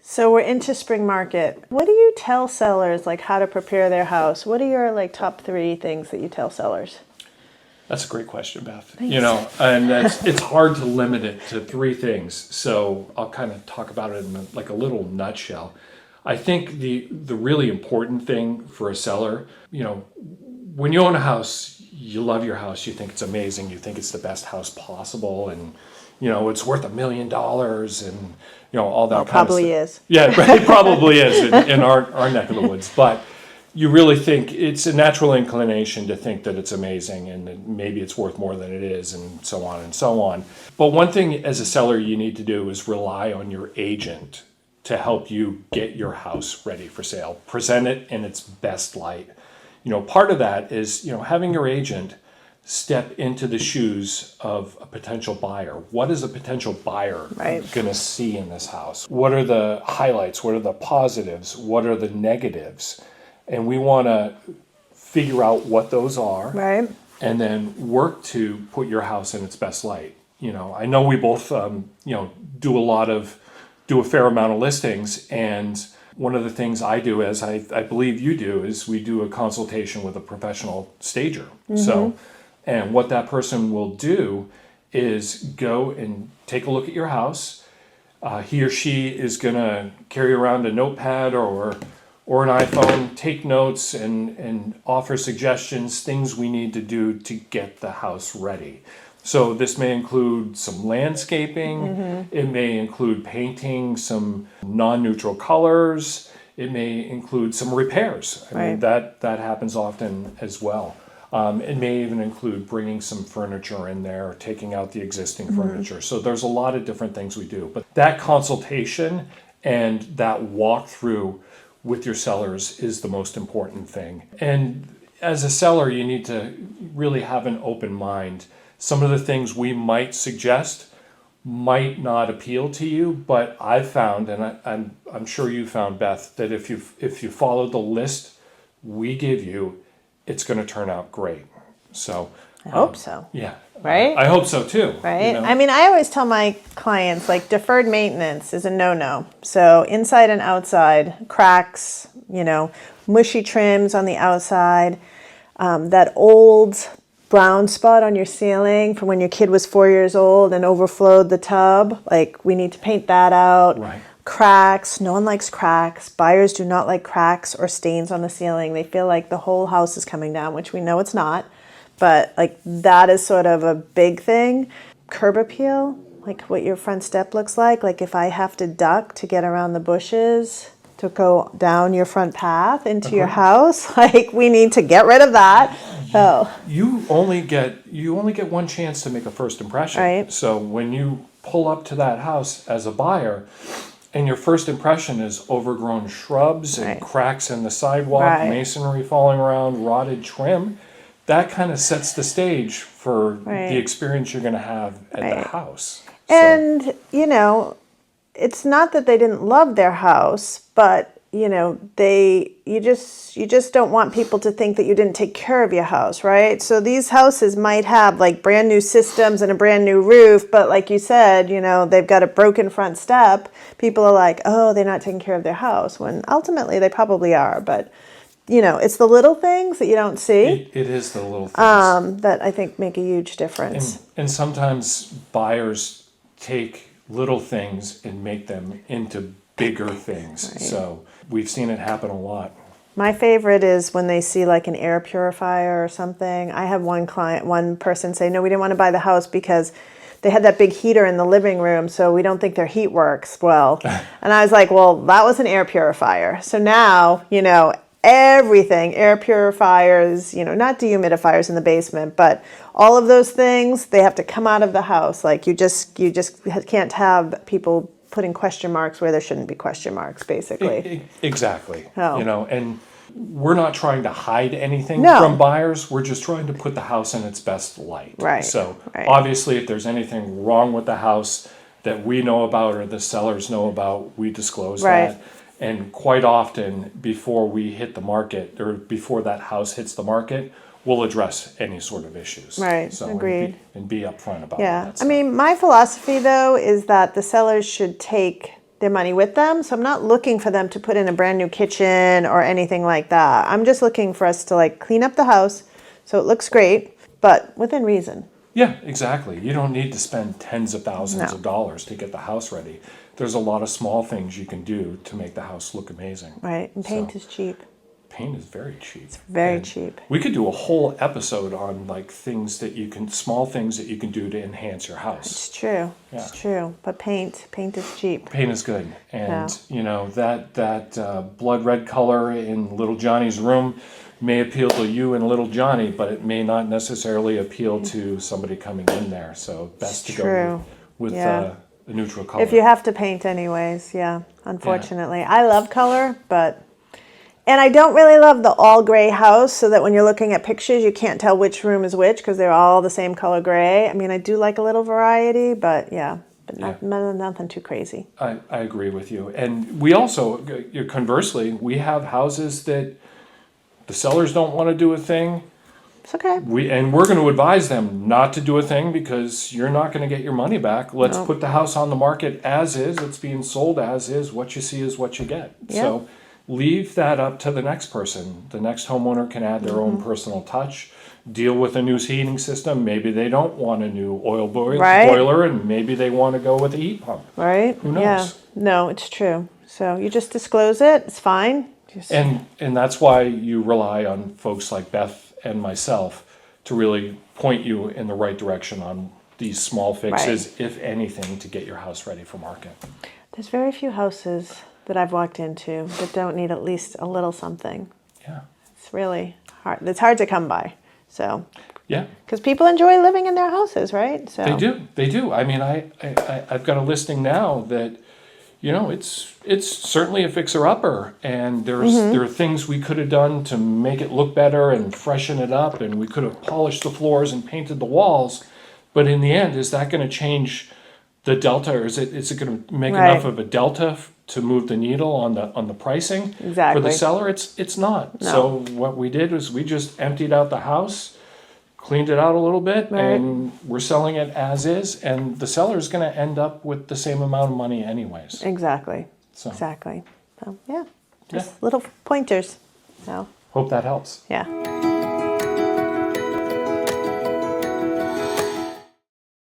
So we're into spring market. What do you tell sellers, like how to prepare their house? What are your like top 3 things that you tell sellers? That's a great question, Beth. Thanks. And it's hard to limit it to 3 things. So I'll kind of talk about it in like a little nutshell. I think the really important thing for a seller, when you own a house, you love your house, you think it's amazing, you think it's the best house possible, and it's worth $1 million, and all that Well, kind of probably stuff. is. Yeah, it probably is in our neck of the woods. But you really think it's a natural inclination to think that it's amazing and that maybe it's worth more than it is, and so on and so on. But one thing as a seller you need to do is rely on your agent to help you get your house ready for sale. Present it in its best light. Part of that is, having your agent step into the shoes of a potential buyer. What is a potential buyer going to see in this house? What are the highlights? What are the positives? What are the negatives? And we want to figure out what those are, Right. and then work to put your house in its best light. I know we both, do a fair amount of listings, and one of the things I do, as I believe you do, is we do a consultation with a professional stager. Mm-hmm. So, and what that person will do is go and take a look at your house. He or she is going to carry around a notepad or an iPhone, take notes and offer suggestions, things we need to do to get the house ready. So this may include some landscaping, mm-hmm. It may include painting some non-neutral colors, it may include some repairs. I mean, that happens often as well. It may even include bringing some furniture in there, or taking out the existing mm-hmm. furniture. So there's a lot of different things we do. But that consultation and that walkthrough with your sellers is the most important thing. And as a seller, you need to really have an open mind. Some of the things we might suggest might not appeal to you, but I've found, and I'm sure you found, Beth, that if you follow the list we give you, it's going to turn out great. So I hope so. Yeah. Right? I hope so too. Right? I mean, I always tell my clients, like, deferred maintenance is a no-no. So inside and outside, cracks, mushy trims on the outside, that old brown spot on your ceiling from when your kid was 4 years old and overflowed the tub, like, we need to paint that out. Right. Cracks, no one likes cracks. Buyers do not like cracks or stains on the ceiling. They feel like the whole house is coming down, which we know it's not. But like, that is sort of a big thing. Curb appeal, like what your front step looks like if I have to duck to get around the bushes to go down your front path into your house, like, we need to get rid of that. So you only get one chance to make a first impression. Right. So when you pull up to that house as a buyer, and your first impression is overgrown shrubs and cracks in the sidewalk, masonry falling around, rotted trim, that kind of sets the stage for the experience you're going to have at the house. And, it's not that they didn't love their house, but, you just don't want people to think that you didn't take care of your house, right? So these houses might have like brand new systems and a brand new roof, but like you said, they've got a broken front step. People are like, oh, they're not taking care of their house, when ultimately they probably are. But it's the little things that you don't see. It is the little things that I think make a huge difference. And sometimes buyers take little things and make them into bigger things. Right. So we've seen it happen a lot. My favorite is when they see like an air purifier or something. I had one person say, no, we didn't want to buy the house because they had that big heater in the living room, so we don't think their heat works well. And I was like, well, that was an air purifier. So now, everything, air purifiers, not dehumidifiers in the basement, but all of those things, they have to come out of the house. Like, you just can't have people putting question marks where there shouldn't be question marks, basically. Exactly. Oh. And we're not trying to hide anything from buyers. We're just trying to put the house in its best light. Right. So obviously, if there's anything wrong with the house that we know about or the sellers know about, we disclose that. And quite often, before we hit the market, or before that house hits the market, we'll address any sort of issues. Right, So agreed. And be upfront about Yeah. it. I mean, my philosophy, though, is that the sellers should take their money with them. So I'm not looking for them to put in a brand new kitchen or anything like that. I'm just looking for us to like clean up the house so it looks great, but within reason. Yeah, exactly. You don't need to spend tens of thousands No. of dollars to get the house ready. There's a lot of small things you can do to make the house look amazing. Right. And paint So, is cheap. paint is very cheap. Very And cheap. We could do a whole episode on like things that you can, small things that you can do to enhance your house. It's true. It's true. But paint is cheap. Paint is good, and you know that blood red color in little Johnny's room may appeal to you and little Johnny, but it may not necessarily appeal to somebody coming in there. So best to go with a neutral color. If you have to paint anyways, unfortunately. I love color, and I don't really love the all gray house, so that when you're looking at pictures, you can't tell which room is which because they're all the same color gray. I mean, I do like a little variety, but nothing too crazy. I agree with you. And we also, conversely, we have houses that the sellers don't want to do a thing. It's okay. We're going to advise them not to do a thing because you're not going to get your money back. Let's put the house on the market as is. It's being sold as is. What you see is what you get. Yeah. So leave that up to the next person. The next homeowner can add their own personal touch, deal with a new heating system. Maybe they don't want a new oil boiler, and maybe they want to go with a heat pump. Right? Who knows? Yeah. No, it's true. So you just disclose it. It's fine. And that's why you rely on folks like Beth and myself to really point you in the right direction on these small fixes, if anything, to get your house ready for market. There's very few houses that I've walked into that don't need at least a little something. Yeah. It's really hard. It's hard to come by. So. Yeah. Because people enjoy living in their houses, right? So. They do. I mean, I've got a listing now that, you know, it's certainly a fixer-upper, and there are things we could have done to make it look better and freshen it up, and we could have polished the floors and painted the walls, but in the end, is that going to change the delta, or is it going to make enough of a delta to move the needle on the pricing? Exactly. For the seller, it's not. No. So what we did was we just emptied out the house, cleaned it out a little bit, and we're selling it as is, and the seller's going to end up with the same amount of money anyways. Exactly. So. Exactly. So, just little pointers. So. Hope that helps. Yeah.